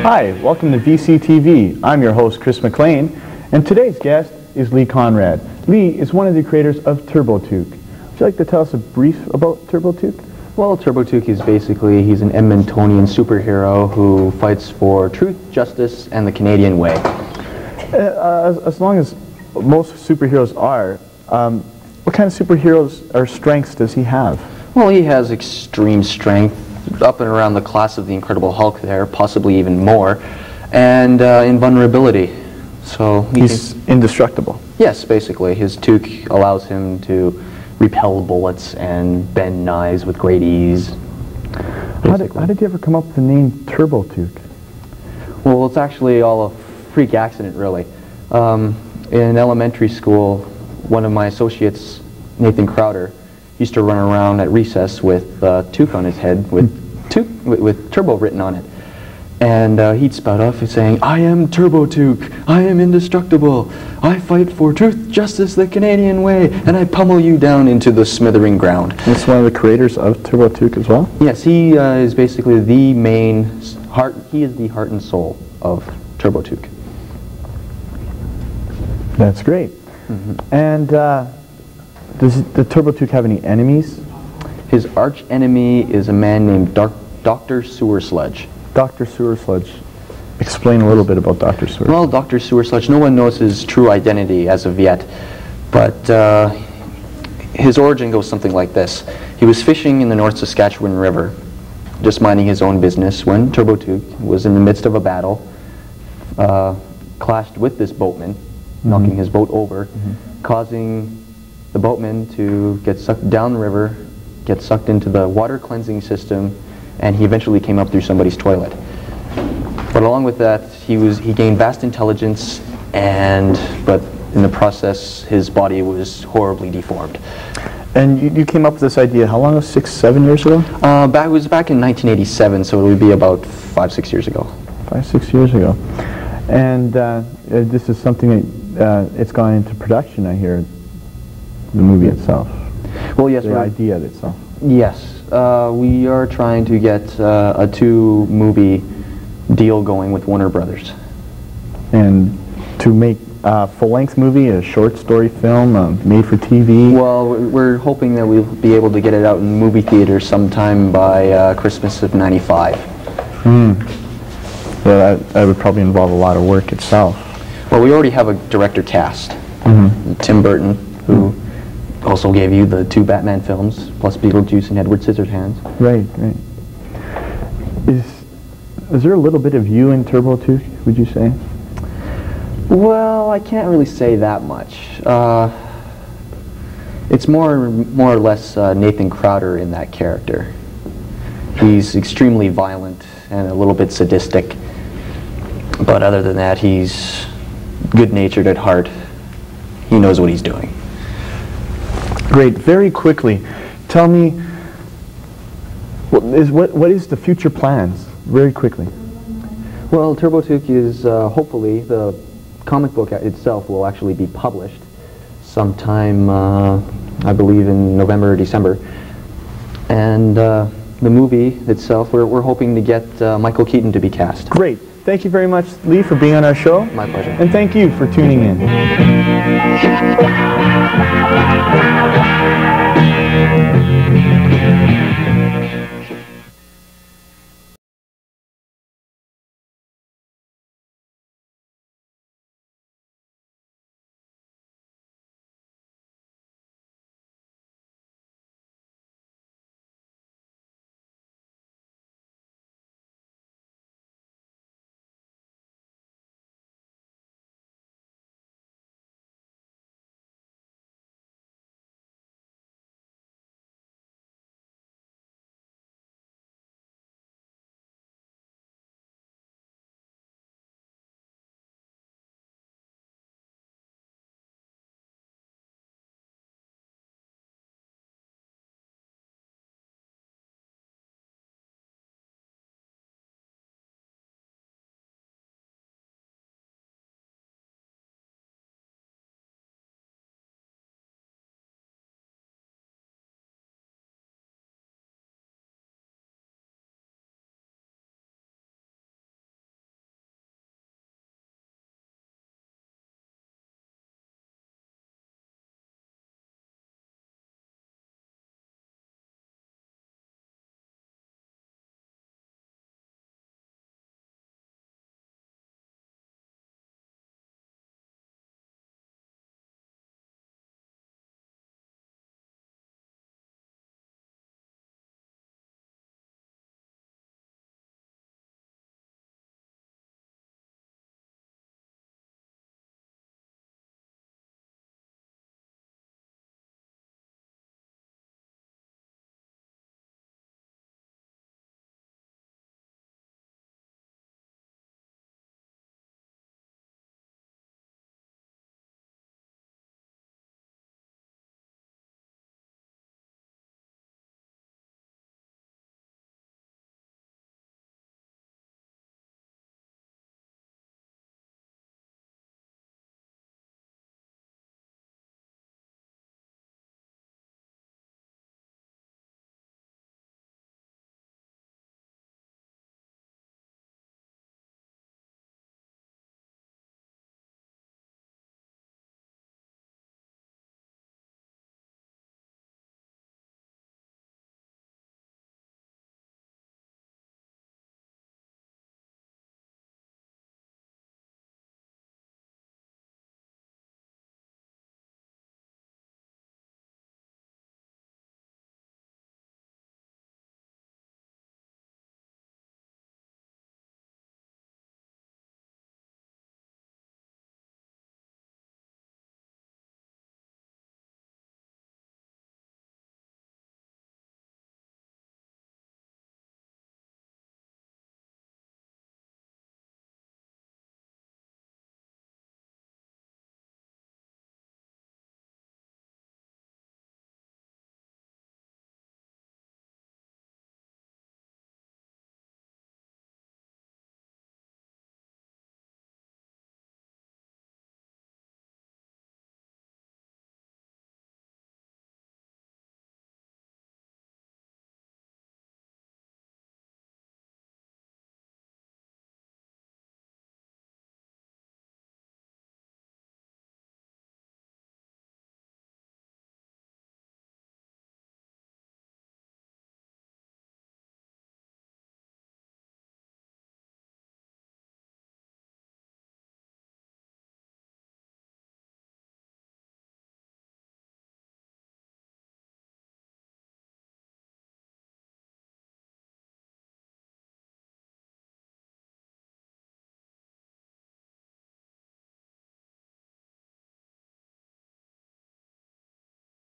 Hi, welcome to VCTV. I'm your host, Chris McLean, and today's guest is Lee Conrad. Lee is one of the creators of TurboTuke. Would you like to tell us a brief about TurboTuke? Well, TurboTuke is basically, he's an Edmontonian superhero who fights for truth, justice, and the Canadian way. As long as most superheroes are, what kind of superheroes or strengths does he have? Well, he has extreme strength, up and around the class of the Incredible Hulk there, possibly even more, and invulnerability. So he's indestructible. Yes, basically. His toque allows him to repel bullets and bend knives with great ease. How did you ever come up with the name TurboTuke? Well, it's actually all a freak accident, really. In elementary school, one of my associates, Nathan Crowder, used to run around at recess with toque on his head, with turbo written on it. And he'd spout off saying, "I am TurboTuke, I am indestructible, I fight for truth, justice, the Canadian way, and I pummel you down into the smithering ground." He's one of the creators of TurboTuke as well? Yes, he is basically the main heart, he is the heart and soul of TurboTuke. That's great. And does the TurboTuke have any enemies? His arch enemy is a man named Dr. Sewer Sludge. Dr. Sewer Sludge. Explain a little bit about Dr. Sewer Sludge. Well, Dr. Sewer Sludge, no one knows his true identity as of yet, but his origin goes something like this. He was fishing in the North Saskatchewan River, just minding his own business, when TurboTuke was in the midst of a battle, clashed with this boatman, knocking his boat over, causing the boatman to get sucked down the river, get sucked into the water cleansing system, and he eventually came up through somebody's toilet. But along with that, he gained vast intelligence, but in the process, his body was horribly deformed. And you came up with this idea, how long ago? 6, 7 years ago? It was back in 1987, so it would be about 5, 6 years ago. 5, 6 years ago. And this is something that it's gone into production, I hear, the movie itself. Well, yes. The idea itself. Yes. We are trying to get a 2-movie deal going with Warner Brothers. And to make a full-length movie, a short story film, made for TV? Well, we're hoping that we'll be able to get it out in movie theaters sometime by Christmas of '95. Yeah, that would probably involve a lot of work itself. Well, we already have a director cast. Tim Burton, who also gave you the 2 Batman films, plus Beetlejuice and Edward Scissorhands. Right, right. Is there a little bit of you in TurboTuke, would you say? Well, I can't really say that much. It's more or less Nathan Crowder in that character. He's extremely violent and a little bit sadistic, but other than that, he's good-natured at heart. He knows what he's doing. Great. Very quickly, tell me, what is the future plans? Very quickly. Well, TurboTuke is hopefully the comic book itself will actually be published sometime, I believe, in November or December. And the movie itself, we're hoping to get Michael Keaton to be cast. Great. Thank you very much, Lee, for being on our show. My pleasure. And thank you for tuning in.